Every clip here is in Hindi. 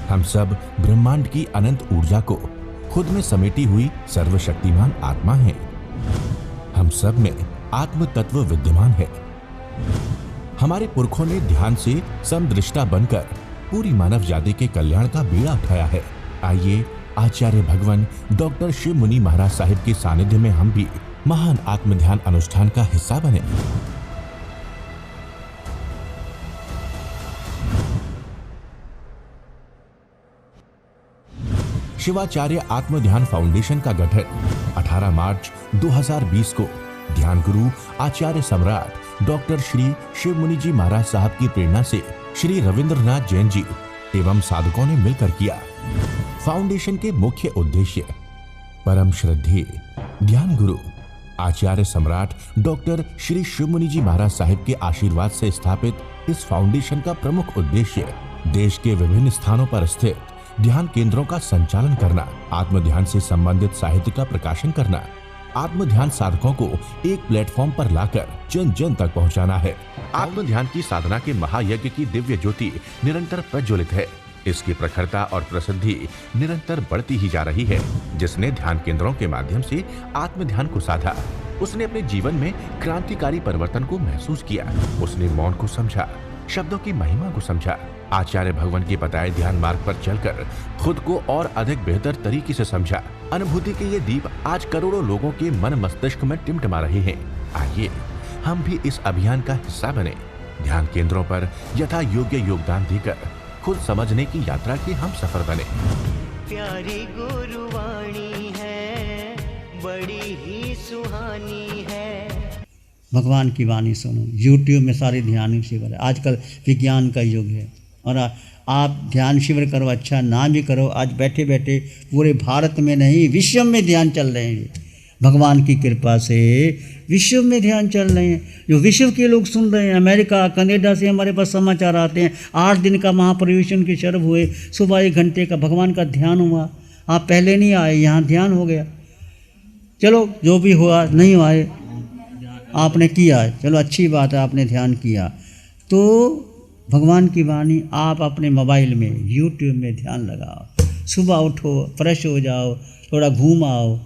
हम सब ब्रह्मांड की अनंत ऊर्जा को खुद में समेटी हुई सर्वशक्तिमान आत्मा हैं। हम सब में आत्म तत्व विद्यमान है। हमारे पुरखों ने ध्यान से समदृष्टा बनकर पूरी मानव जाति के कल्याण का बीड़ा उठाया है। आइए आचार्य भगवान डॉक्टर शिव मुनि महाराज साहिब के सानिध्य में हम भी महान आत्म ध्यान अनुष्ठान का हिस्सा बने। शिवाचार्य आत्म ध्यान फाउंडेशन का गठन 18 मार्च 2020 को ध्यान गुरु आचार्य सम्राट डॉक्टर श्री शिव मुनि जी महाराज साहब की प्रेरणा से श्री रविंद्रनाथ जैन जी एवं साधकों ने मिलकर किया। फाउंडेशन के मुख्य उद्देश्य परम श्रद्धेय ध्यान गुरु आचार्य सम्राट डॉक्टर श्री शिव मुनि जी महाराज साहिब के आशीर्वाद से स्थापित इस फाउंडेशन का प्रमुख उद्देश्य देश के विभिन्न स्थानों पर स्थित ध्यान केंद्रों का संचालन करना, आत्म ध्यान से संबंधित साहित्य का प्रकाशन करना, आत्म ध्यान साधकों को एक प्लेटफॉर्म पर लाकर जन जन तक पहुंचाना है। आत्म ध्यान की साधना के महायज्ञ की दिव्य ज्योति निरंतर प्रज्वलित है। इसकी प्रखरता और प्रसिद्धि निरंतर बढ़ती ही जा रही है। जिसने ध्यान केंद्रों के माध्यम से आत्म ध्यान को साधा, उसने अपने जीवन में क्रांतिकारी परिवर्तन को महसूस किया। उसने मौन को समझा, शब्दों की महिमा को समझा। आचार्य भगवान के बताए ध्यान मार्ग पर चलकर खुद को और अधिक बेहतर तरीके से समझा। अनुभूति के ये दीप आज करोड़ों लोगों के मन मस्तिष्क में टिमटिमा रहे हैं। आइए हम भी इस अभियान का हिस्सा बने। ध्यान केंद्रों पर यथा योग्य योगदान देकर खुद समझने की यात्रा के हम सफर बने। प्यारी गुरुवाणी है, बड़ी ही सुहानी है। भगवान की वाणी सुनो। यूट्यूब में सारे ध्यान शिविर है। आजकल विज्ञान का युग है और आप ध्यान शिविर करो, अच्छा ना भी करो, आज बैठे बैठे पूरे भारत में नहीं विश्व में ध्यान चल रहे हैं। भगवान की कृपा से विश्व में ध्यान चल रहे हैं। जो विश्व के लोग सुन रहे हैं, अमेरिका कनाडा से हमारे पास समाचार आते हैं। 8 दिन का महापरिवेशन के शर्व हुए, सुबह 1 घंटे का भगवान का ध्यान हुआ। आप पहले नहीं आए, यहाँ ध्यान हो गया। चलो जो भी हुआ, नहीं आए, आपने किया है, चलो अच्छी बात है, आपने ध्यान किया। तो भगवान की वाणी आप अपने मोबाइल में यूट्यूब में ध्यान लगाओ। सुबह उठो, फ्रेश हो जाओ, थोड़ा घूम आओ,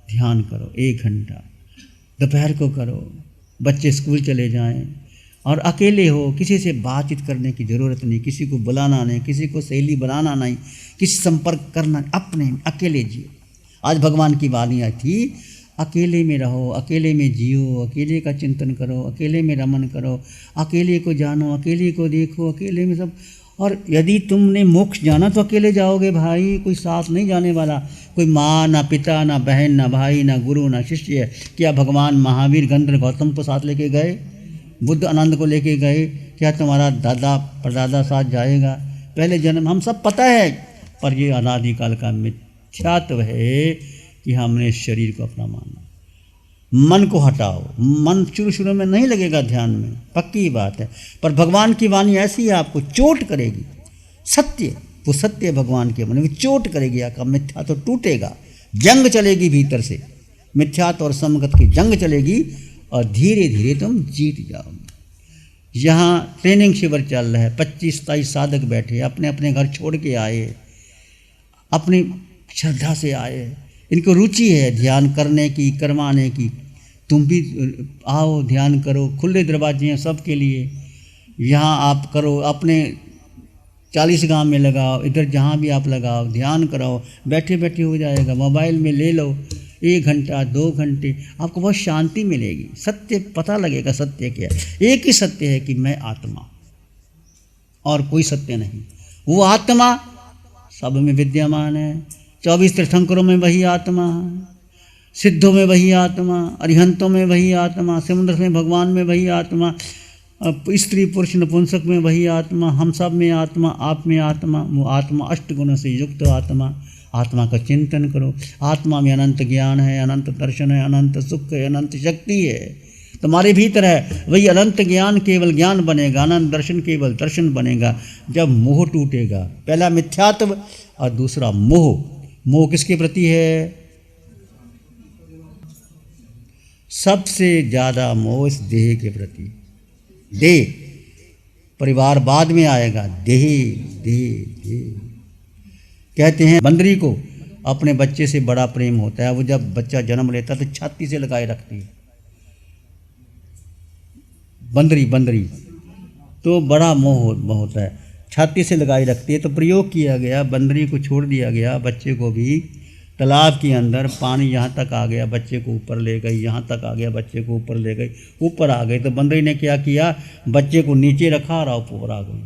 ध्यान करो 1 घंटा। दोपहर को करो, बच्चे स्कूल चले जाएं और अकेले हो, किसी से बातचीत करने की ज़रूरत नहीं, किसी को बुलाना नहीं, किसी को सहेली बनाना नहीं, किसी संपर्क करना, अपने अकेले जियो। आज भगवान की वाणी आई थी, अकेले में रहो, अकेले में जियो, अकेले का चिंतन करो, अकेले में रमन करो, अकेले को जानो, अकेले को देखो, अकेले में सब। और यदि तुमने मोक्ष जाना तो अकेले जाओगे भाई, कोई साथ नहीं जाने वाला। कोई माँ ना पिता ना बहन ना भाई ना गुरु ना शिष्य। क्या भगवान महावीर गंधर्व गौतम को साथ लेके गए? बुद्ध आनंद को लेके गए? क्या तुम्हारा दादा परदादा साथ जाएगा? पहले जन्म हम सब पता है, पर ये अनादिकाल का मिथ्यात्व है कि हमने शरीर को अपना माना। मन को हटाओ, मन शुरू में नहीं लगेगा ध्यान में, पक्की बात है, पर भगवान की वाणी ऐसी है आपको चोट करेगी। सत्य, वो सत्य भगवान के मन में चोट करेगी, आपका मिथ्या तो टूटेगा, जंग चलेगी भीतर से, मिथ्यात्व और समगत की जंग चलेगी और धीरे धीरे तुम जीत जाओगे। यहाँ ट्रेनिंग शिविर चल रहा है, 25-27 साधक बैठे, अपने अपने घर छोड़ के आए, अपनी श्रद्धा से आए, इनको रुचि है ध्यान करने की, करवाने की। तुम भी आओ, ध्यान करो, खुले दरवाजे हैं सबके लिए। यहाँ आप करो, अपने 40 गांव में लगाओ, इधर जहाँ भी आप लगाओ, ध्यान कराओ, बैठे बैठे हो जाएगा। मोबाइल में ले लो, 1 घंटा 2 घंटे, आपको बहुत शांति मिलेगी। सत्य पता लगेगा, सत्य क्या है। एक ही सत्य है कि मैं आत्मा, और कोई सत्य नहीं। वो आत्मा सब में विद्यमान है। 24 तीर्थंकरों में वही आत्मा है, सिद्धों में वही आत्मा, अरिहंतों में वही आत्मा, समुद्र में भगवान में वही आत्मा, स्त्री पुरुष नपुंसक में वही आत्मा, हम सब में आत्मा, आप में आत्मा। वो आत्मा 8 गुणों से युक्त आत्मा। आत्मा का चिंतन करो। आत्मा में अनंत ज्ञान है, अनंत दर्शन है, अनंत सुख है, अनंत शक्ति है। तुम्हारे भीतर है वही अनंत ज्ञान केवल ज्ञान बनेगा, अनंत दर्शन केवल दर्शन बनेगा जब मोह टूटेगा। पहला मिथ्यात्व और दूसरा मोह। मोह किसके प्रति है? सबसे ज़्यादा मोह इस देह के प्रति। देह, परिवार बाद में आएगा, देह देह देह। कहते हैं बंदरी को अपने बच्चे से बड़ा प्रेम होता है। वो जब बच्चा जन्म लेता है तो छाती से लगाए रखती है बंदरी तो बड़ा मोह होता है, छाती से लगाई रखती है। तो प्रयोग किया गया, बंदरी को छोड़ दिया गया, बच्चे को भी तालाब के अंदर, पानी यहाँ तक आ गया बच्चे को ऊपर ले गई, यहाँ तक आ गया बच्चे को ऊपर ले गई, ऊपर आ गई। तो बंदरी ने क्या किया, बच्चे को नीचे रखा और ऊपर आ गई।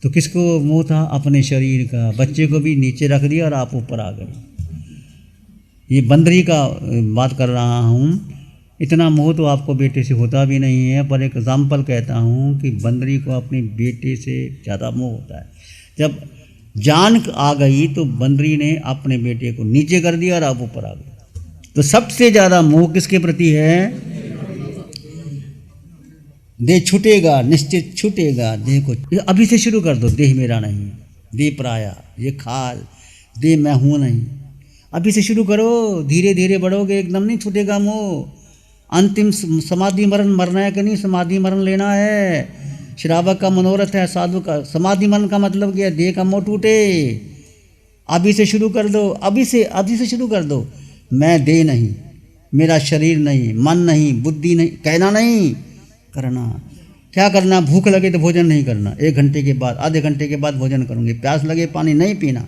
तो किसको मोह था, अपने शरीर का, बच्चे को भी नीचे रख दिया और आप ऊपर आ गए। ये बंदरी का बात कर रहा हूँ। इतना मोह तो आपको बेटे से होता भी नहीं है, पर एक एग्जाम्पल कहता हूँ कि बंदरी को अपने बेटे से ज़्यादा मोह होता है। जब जान आ गई तो बंदरी ने अपने बेटे को नीचे कर दिया और आप ऊपर आ गए। तो सबसे ज़्यादा मोह किसके प्रति है, देह छूटेगा, निश्चित छूटेगा। देह को अभी से शुरू कर दो, देह मेरा नहीं, देह पराया, ये खाल, देह मैं हूँ नहीं। अभी से शुरू करो, धीरे धीरे बढ़ोगे, एकदम नहीं छूटेगा मोह। अंतिम समाधि मरण मरना है कि नहीं, समाधि मरण लेना है। श्रावक का मनोरथ है, साधु का समाधि मरण का मतलब क्या है, देह का मोह टूटे। अभी से शुरू कर दो, अभी से शुरू कर दो। मैं देह नहीं, मेरा शरीर नहीं, मन नहीं, बुद्धि नहीं, कहना नहीं, करना। क्या करना, भूख लगे तो भोजन नहीं करना, 1 घंटे के बाद, आधे घंटे के बाद भोजन करूँगी। प्यास लगे पानी नहीं पीना।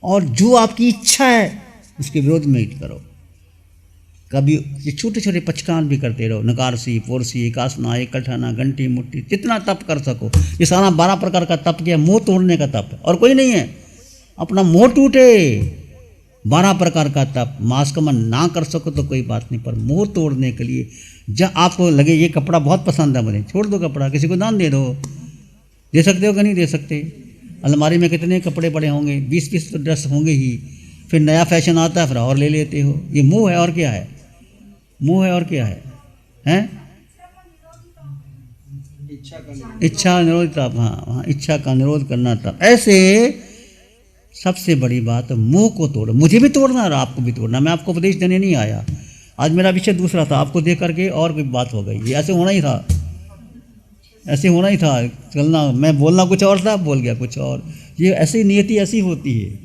और जो आपकी इच्छा है उसके विरोध में हित करो। कभी ये छोटे छोटे पचकान भी करते रहो, नकारसी, पोरसी, एकासना, एक कठाना, घंटी, मुट्ठी, जितना तप कर सको। ये सारा 12 प्रकार का तप किया, मोह तोड़ने का तप, और कोई नहीं है। अपना मोह टूटे, 12 प्रकार का तप। मांस का मन ना कर सको तो कोई बात नहीं, पर मोह तोड़ने के लिए जब आपको लगे ये कपड़ा बहुत पसंद है मुझे, छोड़ दो कपड़ा, किसी को दान दे दो। दे सकते हो कि नहीं दे सकते। अलमारी में कितने कपड़े पड़े होंगे, 20-20 तो ड्रेस होंगे ही। फिर नया फैशन आता है, फिर और ले लेते हो। ये मोह है और क्या है, मोह है और क्या है, हैं? इच्छा निरोध तप। हाँ, इच्छा का निरोध करना तप। ऐसे सबसे बड़ी बात, मोह को तोड़ो। मुझे भी तोड़ना और आपको भी तोड़ना। मैं आपको उपदेश देने नहीं आया, आज मेरा विषय दूसरा था। आपको देख करके और कोई बात हो गई। ये ऐसे होना ही था, ऐसे होना ही था चलना। मैं बोलना कुछ और था, बोल गया कुछ और। ये ऐसी नियति ऐसी होती है।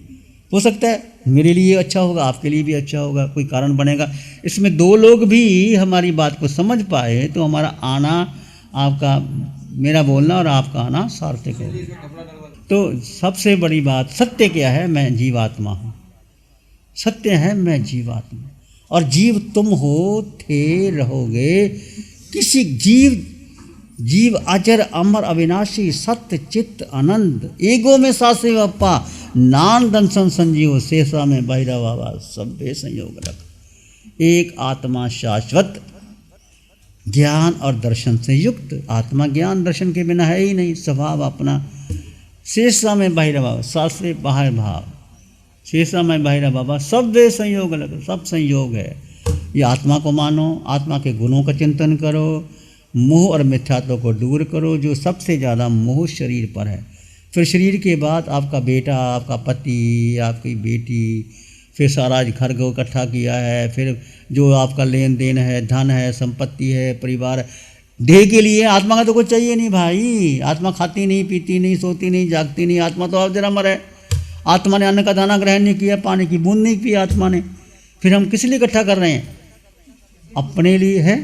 हो सकता है मेरे लिए अच्छा होगा, आपके लिए भी अच्छा होगा, कोई कारण बनेगा। इसमें 2 लोग भी हमारी बात को समझ पाए तो हमारा आना, आपका, मेरा बोलना और आपका आना सार्थक होगा। तो सबसे बड़ी बात, सत्य क्या है, मैं जीवात्मा हूँ। सत्य है मैं जीवात्मा, और जीव तुम हो, थे, रहोगे। किसी जीव अजर अमर अविनाशी सत्य चित्त आनंद। ईगो में सासे अप्पा नान दंसन संजीव शेषा में बहिरा बाबा सभ्य संयोग रख। एक आत्मा शाश्वत, ज्ञान और दर्शन से युक्त। आत्मा ज्ञान दर्शन के बिना है ही नहीं, स्वभाव अपना। शेषा में बहिरा बाबा, सास से बाहर भाव, शेषा में बहिरा बाबा सभ्य संयोग लग, सब संयोग है। ये आत्मा को मानो, आत्मा के गुणों का चिंतन करो, मोह और मिथ्यात्व को दूर करो। जो सबसे ज़्यादा मोह शरीर पर है, फिर शरीर के बाद आपका बेटा, आपका पति, आपकी बेटी, फिर सारा घर को इकट्ठा किया है, फिर जो आपका लेन देन है, धन है, संपत्ति है, परिवार। देह के लिए आत्मा का तो कुछ चाहिए नहीं भाई। आत्मा खाती नहीं, पीती नहीं, सोती नहीं, जागती नहीं। आत्मा तो अब जरा मर है। आत्मा ने अन्न का दाना ग्रहण नहीं किया, पानी की बूंद नहीं पी आत्मा ने। फिर हम किस लिए इकट्ठा कर रहे हैं, अपने लिए है।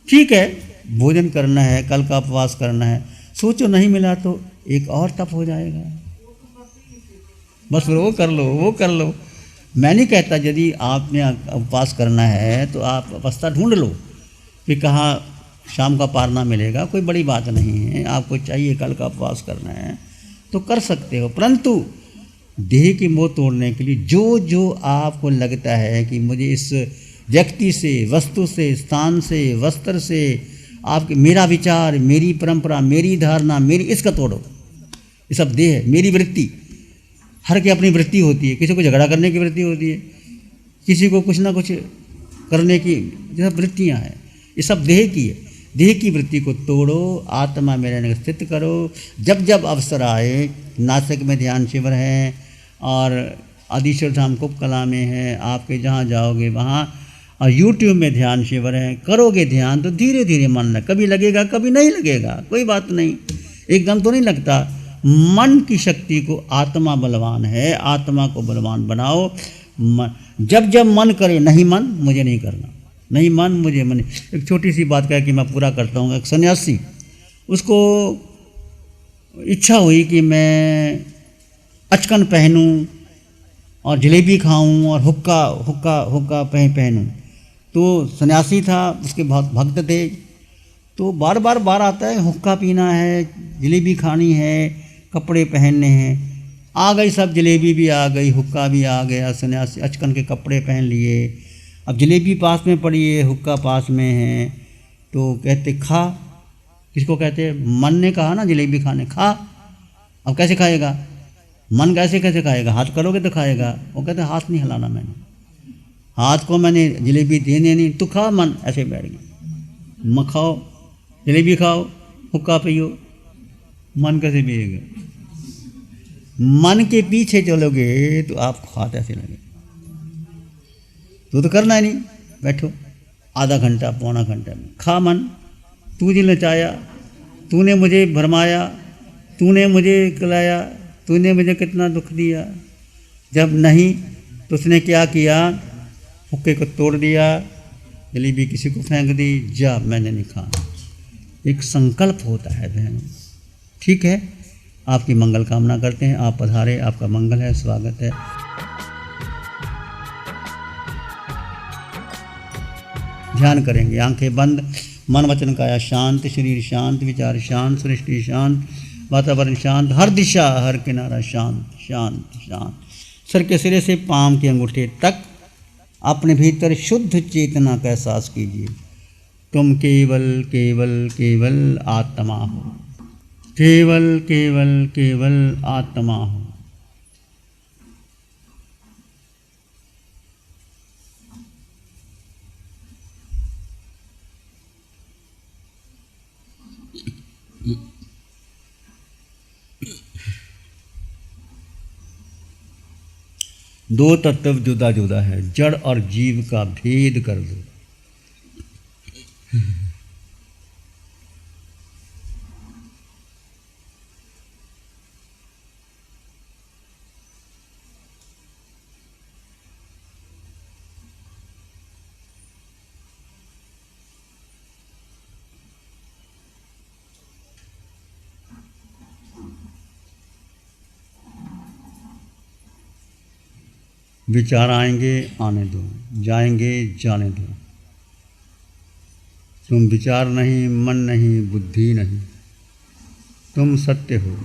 ठीक है, भोजन करना है, कल का उपवास करना है, सोचो नहीं मिला तो एक और तप हो जाएगा, बस वो कर लो, वो कर लो। मैं नहीं कहता यदि आपने उपवास करना है तो आप अवस्था ढूंढ लो, फिर कहाँ शाम का पारना मिलेगा, कोई बड़ी बात नहीं है। आपको चाहिए कल का उपवास करना है तो कर सकते हो, परंतु देह की मोह तोड़ने के लिए जो जो आपको लगता है कि मुझे इस व्यक्ति से, वस्तु से, स्थान से, वस्त्र से, आपके, मेरा विचार, मेरी परंपरा, मेरी धारणा, मेरी, इसका तोड़ो। ये सब देह है, मेरी वृत्ति। हर की अपनी वृत्ति होती है। किसी को झगड़ा करने की वृत्ति होती है, किसी को कुछ ना कुछ करने की, ये सब वृत्तियाँ हैं। ये सब देह की है। देह की वृत्ति को तोड़ो, आत्मा में रहने का स्थित करो। जब जब अवसर आए, नासिक में ध्यान शिविर है और आदिश्वर धाम कुपकला में है, आपके जहाँ जाओगे वहाँ, और यूट्यूब में ध्यान शिविर है। करोगे ध्यान तो धीरे धीरे मन लग, कभी लगेगा कभी नहीं लगेगा, कोई बात नहीं, एकदम तो नहीं लगता। मन की शक्ति को, आत्मा बलवान है, आत्मा को बलवान बनाओ। जब जब मन करे, नहीं मन मुझे नहीं करना, नहीं मन मुझे मन। एक छोटी सी बात कह कि मैं पूरा करता हूँ। एक सन्यासी, उसको इच्छा हुई कि मैं अचकन पहनूं और जलेबी खाऊं और हुक्का हुक्का हुक्का पहनूं। तो सन्यासी था, उसके भक्त थे, तो बार बार आता है, हुक्का पीना है, जलेबी खानी है, कपड़े पहनने हैं। आ गई सब, जलेबी भी आ गई, हुक्का भी आ गया, सन्यासी अचकन के कपड़े पहन लिए। अब जलेबी पास में पड़ी है, हुक्का पास में है, तो कहते खा। किसको कहते? मन ने कहा ना जलेबी खाने, खा। अब कैसे खाएगा मन? कैसे खाएगा? हाथ करोगे तो खाएगा। वो कहते हाथ नहीं हिलाना, मैंने हाथ को मैंने जलेबी देने नहीं, तो खा मन। ऐसे बैठ गए, खाओ जलेबी, खाओ हुक्का पियो। मन कैसे पिएगा? मन के पीछे चलोगे तो आपको हाथ ऐसे लगे। तो करना ही नहीं, बैठो आधा घंटा पौना घंटा में, खा मन। तुझे नचाया, तूने मुझे भरमाया, तूने मुझे खिलाया, तूने मुझे कितना दुख दिया। जब नहीं तो उसने क्या किया? हुक्के को तोड़ दिया, जलेबी किसी को फेंक दी, जा मैंने नहीं खाना। एक संकल्प होता है बहनों। ठीक है, आपकी मंगल कामना करते हैं। आप पधारे, आपका मंगल है, स्वागत है। ध्यान करेंगे, आंखें बंद, मन वचन काया शांत, शरीर शांत, विचार शांत, सृष्टि शांत, वातावरण शांत, हर दिशा हर किनारा शांत शांत शांत। सर के सिरे से पांव के अंगूठे तक अपने भीतर शुद्ध चेतना का एहसास कीजिए। तुम केवल केवल केवल आत्मा हो, केवल केवल केवल आत्मा हो। दो तत्व जुदा जुदा है, जड़ और जीव का भेद कर दो। विचार आएंगे, आने दो, जाएंगे, जाने दो। तुम विचार नहीं, मन नहीं, बुद्धि नहीं, तुम सत्य हो।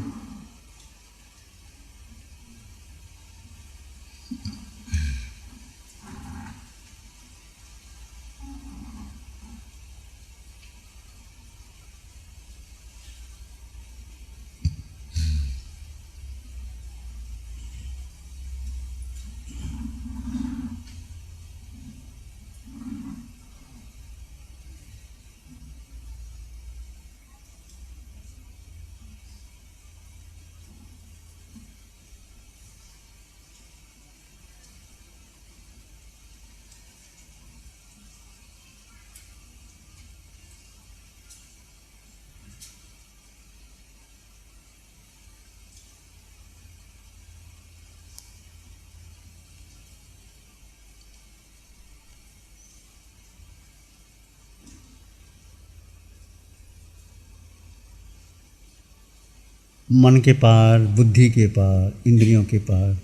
मन के पार, बुद्धि के पार, इंद्रियों के पार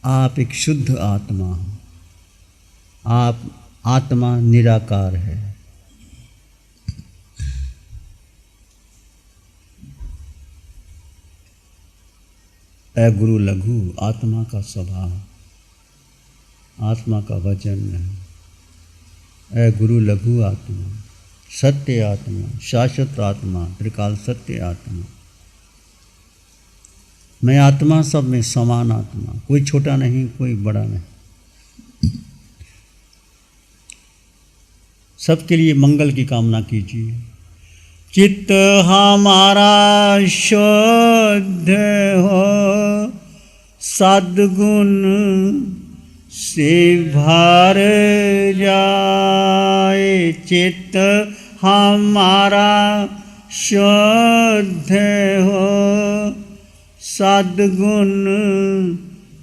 आप एक शुद्ध आत्मा हो। आप आत्मा निराकार है। ऐ गुरु लघु आत्मा का स्वभाव, आत्मा का वचन है। ऐ गुरु लघु आत्मा, सत्य आत्मा, शाश्वत आत्मा, त्रिकाल सत्य आत्मा। मैं आत्मा, सब में समान आत्मा, कोई छोटा नहीं, कोई बड़ा नहीं। सबके लिए मंगल की कामना कीजिए। चित्त हमारा शुद्ध हो, सद्गुण से भर जाए। चित्त हमारा शुद्ध हो, सद्गुण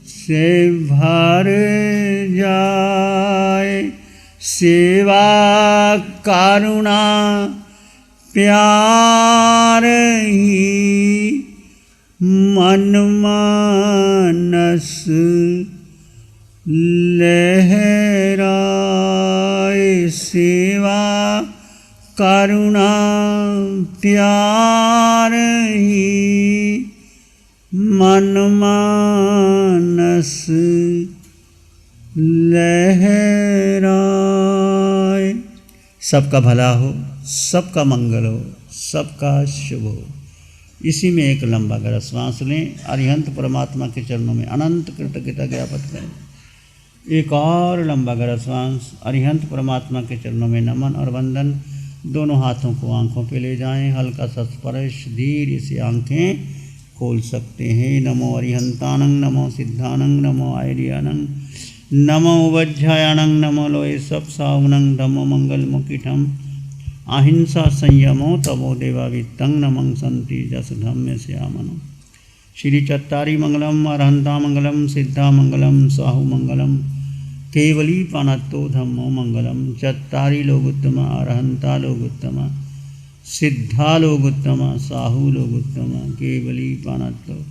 से भर जाए, सेवा करुणा प्यार ही मन मानस लहराए, सेवा करुणा प्यार ही मन मानस लहराए। सबका भला हो, सबका मंगल हो, सबका शुभ हो। इसी में एक लंबा गहरा श्वास लें। अरिहंत परमात्मा के चरणों में अनंत कृतज्ञता ज्ञापित करें। एक और लंबा गहरा श्वास। अरिहंत परमात्मा के चरणों में नमन और वंदन। दोनों हाथों को आंखों पे ले जाएं। हल्का सा स्पर्श, धीरे से आंखें खोल सकते हैं। नमो अरिहंतानंग, नमो सिद्धानंग, नमो आयर्यानंग, नमो वज्रायानंग, नमो लोये सब सावनंग, धम्मो मंगल मुकिठम, अहिंसा संयमो तमो देवावित्तं, नमं संति जस धम्य श्यामनो। श्री चत्तारी मंगलम, अरहंता मंगलम, सिद्धा मंगलम, साहु मंगलम, केवली पानत्तो धम्मो मंगलम। चत्तारी लोगोत्तम, अरहंता लोगोत्तम, सिद्धा लोगोत्तम, साहु लोगोत्तम, केवली पानत्तो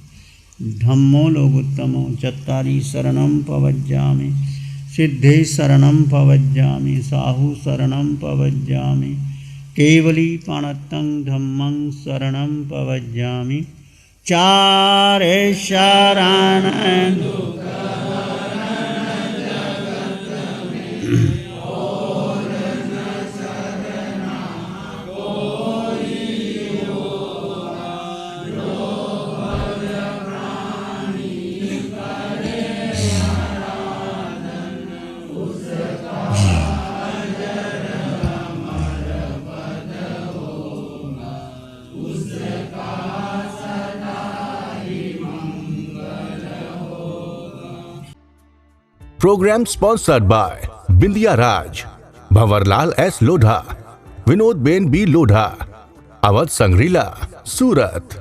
धम्मो लोगोत्तमो। चत्तारी शरणं पवज्जामि, सिद्धे शरणं पवज्जामि, साहु शरणं पवज्जामि, केवली पाणत्तं धम्मं शरणं पवज्जामि। चारे शरण Program sponsored by Bindiya Raj, Bhawarlal S. Lodha, Vinod Ben B. Lodha, Awadh Sangrila, Surat।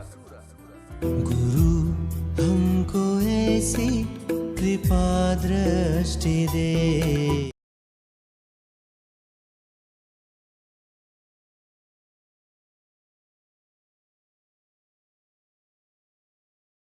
गुरु हमको ऐसी कृपा दृष्टि दे।